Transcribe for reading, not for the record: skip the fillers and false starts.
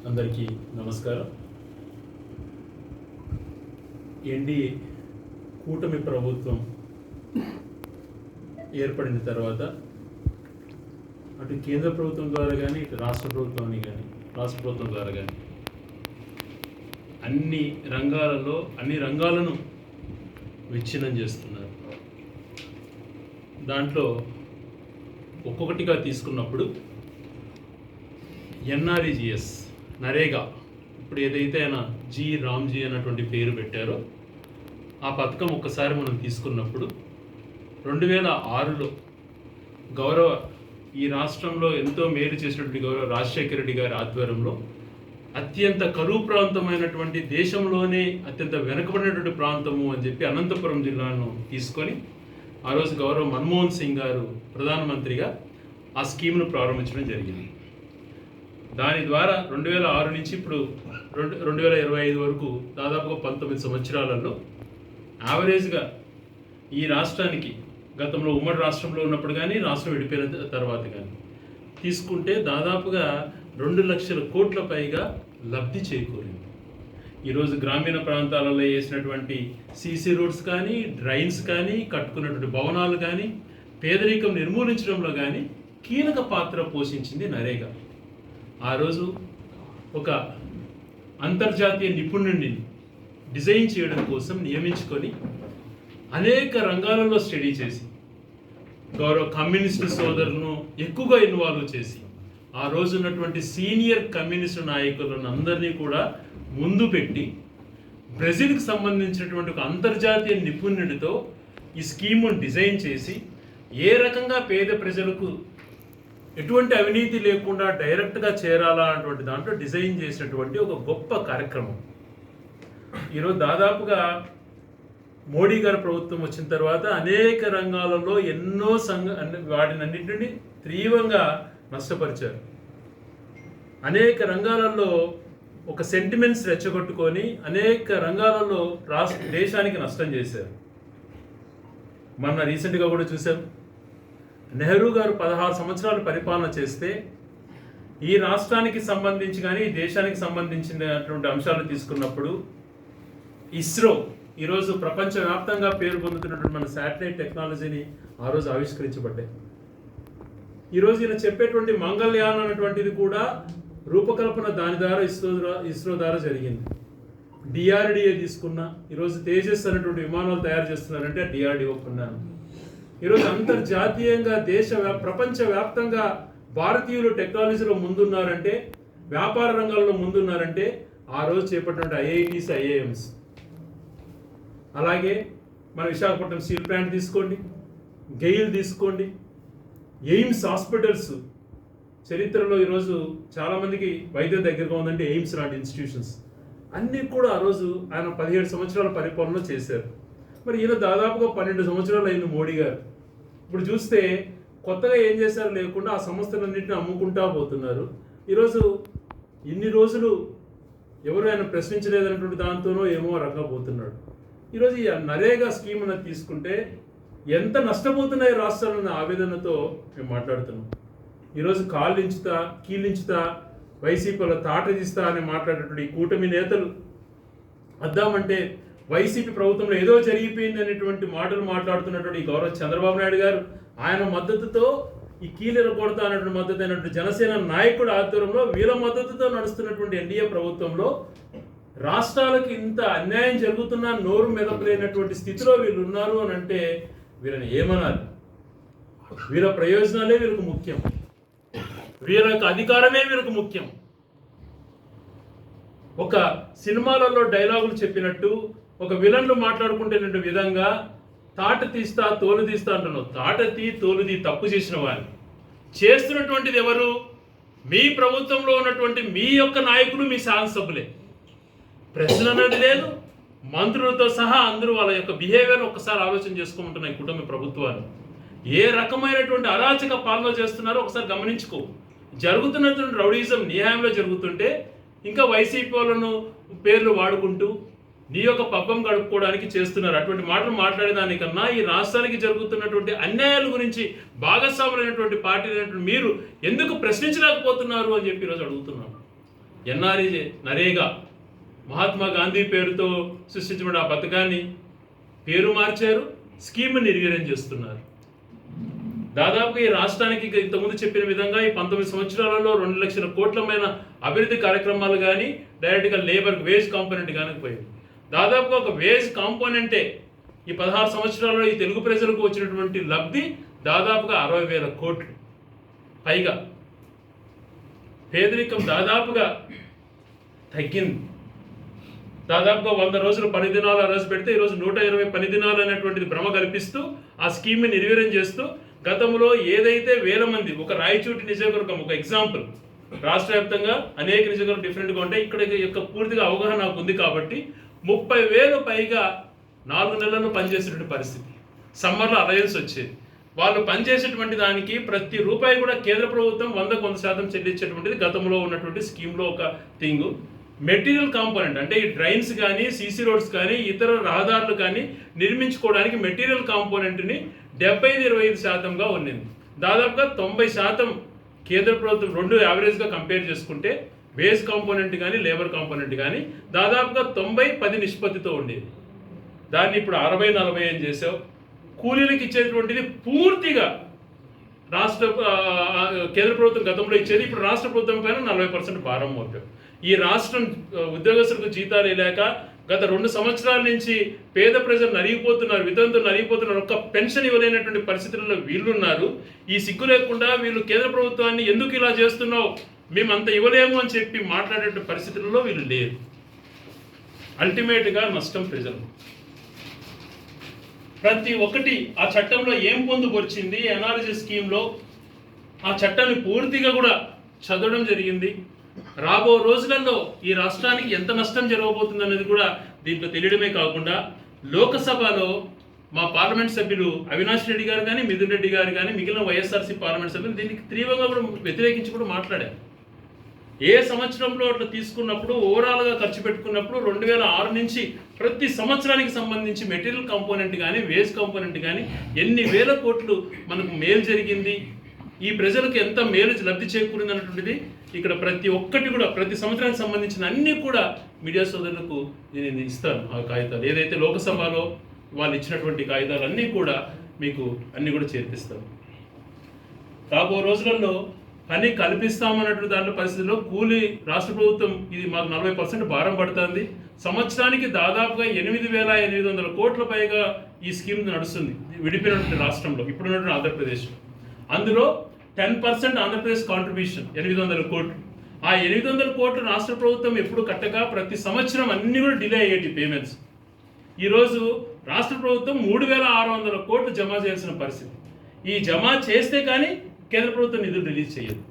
అందరికీ నమస్కారం. ఎన్డీఏ కూటమి ప్రభుత్వం ఏర్పడిన తర్వాత అటు కేంద్ర ప్రభుత్వం ద్వారా కానీ ఇటు రాష్ట్ర ప్రభుత్వం ద్వారా కానీ అన్ని రంగాలను విచ్ఛిన్నం చేస్తున్నారు. దాంట్లో ఒక్కొక్కటిగా తీసుకున్నప్పుడు ఎన్ఆర్ఈజీఎస్ నరేగా ఇప్పుడు ఏదైతే ఆయన రామ్జీ అన్నటువంటి పేరు పెట్టారో ఆ పథకం ఒక్కసారి మనం తీసుకున్నప్పుడు 2006లో ఈ రాష్ట్రంలో ఎంతో మేలు చేసినటువంటి గౌరవ రాజశేఖర రెడ్డి గారి ఆధ్వర్యంలో అత్యంత కరువు ప్రాంతమైనటువంటి దేశంలోనే అత్యంత వెనుకబడినటువంటి ప్రాంతము అని చెప్పి అనంతపురం జిల్లాను తీసుకొని ఆ రోజు గౌరవ మన్మోహన్ సింగ్ గారు ప్రధానమంత్రిగా ఆ స్కీమ్ను ప్రారంభించడం జరిగింది. దాని ద్వారా 2006 నుంచి ఇప్పుడు 2025 వరకు దాదాపుగా 19 సంవత్సరాలలో యావరేజ్గా ఈ రాష్ట్రానికి గతంలో ఉమ్మడి రాష్ట్రంలో ఉన్నప్పుడు కానీ రాష్ట్రం విడిపోయిన తర్వాత కానీ తీసుకుంటే దాదాపుగా 2 లక్షల కోట్ల పైగా లబ్ధి చేకూరింది. ఈరోజు గ్రామీణ ప్రాంతాలలో వేసినటువంటి సీసీ రోడ్స్ కానీ డ్రైన్స్ కానీ కట్టుకున్నటువంటి భవనాలు కానీ పేదరికం నిర్మూలించడంలో కానీ కీలక పాత్ర పోషించింది నరేగా. ఆ రోజు ఒక అంతర్జాతీయ నిపుణుడిని డిజైన్ చేయడం కోసం నియమించుకొని అనేక రంగాలలో స్టడీ చేసి గౌరవ కమ్యూనిస్టు సోదరులను ఎక్కువగా ఇన్వాల్వ్ చేసి ఆ రోజు ఉన్నటువంటి సీనియర్ కమ్యూనిస్టు నాయకులను అందరినీ కూడా ముందు పెట్టి బ్రెజిల్కి సంబంధించినటువంటి ఒక అంతర్జాతీయ నిపుణుడితో ఈ స్కీమును డిజైన్ చేసి ఏ రకంగా పేద ప్రజలకు ఎటువంటి అవినీతి లేకుండా డైరెక్ట్గా చేరాలా అన్నటువంటి దాంట్లో డిజైన్ చేసినటువంటి ఒక గొప్ప కార్యక్రమం. ఈరోజు దాదాపుగా మోడీ గారి ప్రభుత్వం వచ్చిన తర్వాత అనేక రంగాలలో ఎన్నో వాటినన్నింటినీ తీవ్రంగా నష్టపరిచారు. అనేక రంగాలలో ఒక సెంటిమెంట్స్ రెచ్చగొట్టుకొని అనేక రంగాలలో దేశానికి నష్టం చేశారు. మొన్న రీసెంట్గా కూడా చూసాం, నెహ్రూ గారు 16 సంవత్సరాలు పరిపాలన చేస్తే ఈ రాష్ట్రానికి సంబంధించి కానీ ఈ దేశానికి సంబంధించినటువంటి అంశాలు తీసుకున్నప్పుడు ఇస్రో ఈరోజు ప్రపంచవ్యాప్తంగా పేరు పొందుతున్నటువంటి మన శాటిలైట్ టెక్నాలజీని ఆ రోజు ఆవిష్కరించబడ్డాయి. ఈరోజు ఈయన చెప్పేటువంటి మంగళయాన్ అన్నటువంటిది కూడా రూపకల్పన దాని ద్వారా ఇస్రో ద్వారా జరిగింది. డిఆర్డిఏ తీసుకున్నా ఈరోజు తేజస్ అనేటువంటి విమానాలు తయారు చేస్తున్నారంటే డిఆర్డిఓ కొన్నాను. ఈరోజు అంతర్జాతీయంగా ప్రపంచవ్యాప్తంగా భారతీయులు టెక్నాలజీలో ముందున్నారంటే, వ్యాపార రంగాల్లో ముందున్నారంటే ఆ రోజు చేపట్టినటువంటి ఐఐటీస్, ఐఐఎంస్. అలాగే మన విశాఖపట్నం స్టీల్ ప్లాంట్ తీసుకోండి, గెయిల్ తీసుకోండి, ఎయిమ్స్ హాస్పిటల్స్ చరిత్రలో ఈరోజు చాలామందికి వైద్యం దగ్గరగా ఉందంటే ఎయిమ్స్ లాంటి ఇన్స్టిట్యూషన్స్ అన్నీ కూడా ఆ రోజు ఆయన 17 సంవత్సరాల పరిపాలన చేశారు. మరి ఈయన దాదాపుగా 12 సంవత్సరాలు అయింది మోడీ గారు. ఇప్పుడు చూస్తే కొత్తగా ఏం చేశారు లేకుండా ఆ సంస్థలన్నింటినీ అమ్ముకుంటా పోతున్నారు. ఈరోజు ఇన్ని రోజులు ఎవరు ఆయన ప్రశ్నించలేదన్నటువంటి దాంతోనో ఏమో రకపోతున్నాడు. ఈరోజు ఈ నరేగా స్కీమ్ అనేది తీసుకుంటే ఎంత నష్టపోతున్నాయి రాష్ట్రాలన్న ఆవేదనతో మేము మాట్లాడుతున్నాం. ఈరోజు కీలించుతా వైసీపీలో తాట తీస్తా అని మాట్లాడేటువంటి ఈ కూటమి నేతలు వద్దామంటే వైసీపీ ప్రభుత్వంలో ఏదో జరిగిపోయింది అనేటువంటి మాటలు మాట్లాడుతున్నటువంటి గౌరవ చంద్రబాబు నాయుడు గారు ఆయన మద్దతుతో ఈ కీలెర కొడతా అన్నటువంటి మద్దతు అయినటువంటి జనసేన నాయకుడు ఆధ్వర్యంలో వీళ్ళ మద్దతుతో నడుస్తున్నటువంటి ఎన్డీఏ ప్రభుత్వంలో రాష్ట్రాలకు ఇంత అన్యాయం జరుగుతున్నా నోరు మెదపలేనటువంటి స్థితిలో వీళ్ళు ఉన్నారు అని అంటే వీళ్ళని ఏమనాలి? వీళ్ళ ప్రయోజనాలే వీళ్ళకు ముఖ్యం, వీళ్ళ యొక్క అధికారమే వీళ్ళకు ముఖ్యం. ఒక సినిమాలలో డైలాగులు చెప్పినట్టు ఒక విలన్లు మాట్లాడుకుంటున్న విధంగా తాట తీస్తా తోలు తీస్తా అంటున్నావు. తోలుది తప్పు చేసిన వారు చేస్తున్నటువంటిది ఎవరు? మీ ప్రభుత్వంలో ఉన్నటువంటి మీ యొక్క నాయకులు, మీ శాసనసభ్యులే. ప్రశ్న అనేది లేదు. మంత్రులతో సహా అందరూ వాళ్ళ యొక్క బిహేవియర్ ఒక్కసారి ఆలోచన చేసుకోమంటున్నాయి కుటుంబ ప్రభుత్వాలు. ఏ రకమైనటువంటి అరాచక పాలన చేస్తున్నారో ఒకసారి గమనించుకో. జరుగుతున్నటువంటి రౌడీజం నీ హయాంలో జరుగుతుంటే ఇంకా వైసీపీ వాళ్ళను పేర్లు వాడుకుంటూ నీ యొక్క పబ్బం గడుపుకోవడానికి చేస్తున్నారు. అటువంటి మాటలు మాట్లాడేదానికన్నా ఈ రాష్ట్రానికి జరుగుతున్నటువంటి అన్యాయాల గురించి భాగస్వాములైనటువంటి పార్టీ మీరు ఎందుకు ప్రశ్నించలేకపోతున్నారు అని చెప్పి ఈరోజు అడుగుతున్నాను. ఎన్ఆర్ఈజే నరేగా మహాత్మా గాంధీ పేరుతో సృష్టించబడిన ఆ పథకాన్ని పేరు మార్చారు, స్కీమ్ నిర్వీర్యం చేస్తున్నారు. దాదాపుగా ఈ రాష్ట్రానికి ఇంతకుముందు చెప్పిన విధంగా ఈ 19 సంవత్సరాలలో 2 లక్షల కోట్లమైన అభివృద్ధి కార్యక్రమాలు కానీ డైరెక్ట్గా లేబర్ వేజ్ కాంపోనెంట్ కానిపోయింది. దాదాపుగా ఒక వేజ్ కాంపోనెంటే ఈ 16 సంవత్సరాలలో ఈ తెలుగు ప్రజలకు వచ్చినటువంటి లబ్ధి దాదాపుగా 60,000 కోట్లు పైగా. పేదరికం దాదాపుగా తగ్గింది. దాదాపుగా 100 రోజులు పని దినాలు ఆ రోజు పెడితే ఈరోజు 120 పని దినాలు అనేటువంటిది భ్రమ కల్పిస్తూ ఆ స్కీమ్ని నిర్వీర్యం చేస్తూ గతంలో ఏదైతే వేల మంది ఒక రాయచోటి నియోజకవర్గం ఒక ఎగ్జాంపుల్, రాష్ట్ర వ్యాప్తంగా అనేక నియోజకవర్గం డిఫరెంట్గా ఉంటాయి, ఇక్కడ యొక్క పూర్తిగా అవగాహన నాకు ఉంది కాబట్టి 30,000 పైగా 4 నెలలను పనిచేసేటువంటి పరిస్థితి. సమ్మర్లో అలయన్స్ వచ్చేది. వాళ్ళు పనిచేసేటువంటి దానికి ప్రతి రూపాయి కూడా కేంద్ర ప్రభుత్వం 100% చెల్లించేటువంటిది గతంలో ఉన్నటువంటి స్కీమ్లో ఒక థింగు. మెటీరియల్ కాంపోనెంట్ అంటే ఈ డ్రైన్స్ కానీ సీసీ రోడ్స్ కానీ ఇతర రహదారులు కానీ నిర్మించుకోవడానికి మెటీరియల్ కాంపోనెంట్ని 75-25%గా ఉన్నింది. దాదాపుగా 90% కేంద్ర ప్రభుత్వం రెండు యావరేజ్గా కంపేర్ చేసుకుంటే వేజ్ కాంపోనెంట్ కానీ లేబర్ కాంపోనెంట్ కానీ దాదాపుగా 90-10 నిష్పత్తితో ఉండేది. దాన్ని ఇప్పుడు 60-40 అని చేసావు. కూలీలకు ఇచ్చేటువంటిది పూర్తిగా కేంద్ర ప్రభుత్వం గతంలో ఇచ్చేది, ఇప్పుడు రాష్ట్ర ప్రభుత్వం పైన 40% భారం మోపారు. ఈ రాష్ట్రం ఉద్యోగస్తులకు జీతాలు లేక గత 2 సంవత్సరాల నుంచి పేద ప్రజలు నలిగిపోతున్నారు, వితంతులు నలిగిపోతున్నారు. ఒక్క పెన్షన్ ఇవ్వలేనటువంటి పరిస్థితుల్లో వీళ్ళున్నారు. ఈ సిగ్గు లేకుండా వీళ్ళు కేంద్ర ప్రభుత్వాన్ని ఎందుకు ఇలా చేస్తున్నావు, మేము అంత ఇవ్వలేము అని చెప్పి మాట్లాడే పరిస్థితుల్లో వీళ్ళు లేరు. అల్టిమేట్గా నష్టం ప్రజలు. ప్రతి ఒక్కటి ఆ చట్టంలో ఏం పొందుపరిచింది ఎన్ఆర్జీ స్కీమ్లో ఆ చట్టాన్ని పూర్తిగా కూడా చదవడం జరిగింది. రాబో రోజులలో ఈ రాష్ట్రానికి ఎంత నష్టం జరగబోతుంది అనేది కూడా దీంట్లో తెలియడమే కాకుండా లోకసభలో మా పార్లమెంట్ సభ్యులు అవినాష్ రెడ్డి గారు కానీ మిథున్ రెడ్డి గారు కానీ మిగిలిన వైఎస్ఆర్సీ పార్లమెంట్ సభ్యులు దీనికి తీవ్రంగా కూడా వ్యతిరేకించి కూడా మాట్లాడారు. ఏ సంవత్సరంలో అట్లా తీసుకున్నప్పుడు ఓవరాల్గా ఖర్చు పెట్టుకున్నప్పుడు 2006 నుంచి ప్రతి సంవత్సరానికి సంబంధించి మెటీరియల్ కాంపోనెంట్ కానీ వేజ్ కాంపోనెంట్ కానీ ఎన్ని వేల కోట్లు మనకు మేలు జరిగింది, ఈ ప్రజలకు ఎంత మేలు లబ్ధి చేకూరింది అన్నటువంటిది ఇక్కడ ప్రతి ఒక్కటి కూడా ప్రతి సంవత్సరానికి సంబంధించిన అన్నీ కూడా మీడియా సోదరులకు నేను ఇస్తాను. ఆ కాగితాలు ఏదైతే లోకసభలో వాళ్ళు ఇచ్చినటువంటి కాగితాలు అన్నీ కూడా మీకు అన్నీ కూడా చేర్పిస్తాను. రాబో రోజులలో పని కల్పిస్తామన్నటువంటి దాంట్లో పరిస్థితుల్లో కూలీ రాష్ట్ర ప్రభుత్వం ఇది మాకు 40% భారం పడుతుంది. సంవత్సరానికి దాదాపుగా 8,800 కోట్ల పైగా ఈ స్కీమ్ నడుస్తుంది విడిపోయినటువంటి రాష్ట్రంలో ఇప్పుడున్నటువంటి ఆంధ్రప్రదేశ్లో. అందులో 10% ఆంధ్రప్రదేశ్ కాంట్రిబ్యూషన్ 800 కోట్లు. ఆ 800 కోట్లు రాష్ట్ర ప్రభుత్వం ఎప్పుడు కట్టక ప్రతి సంవత్సరం అన్ని కూడా డిలే అయ్యేటి పేమెంట్స్. ఈరోజు రాష్ట్ర ప్రభుత్వం 3,600 కోట్లు జమ చేయాల్సిన పరిస్థితి. ఈ జమ చేస్తే కానీ కేంద్ర ప్రభుత్వం నిధులు రిలీజ్ చేయదు.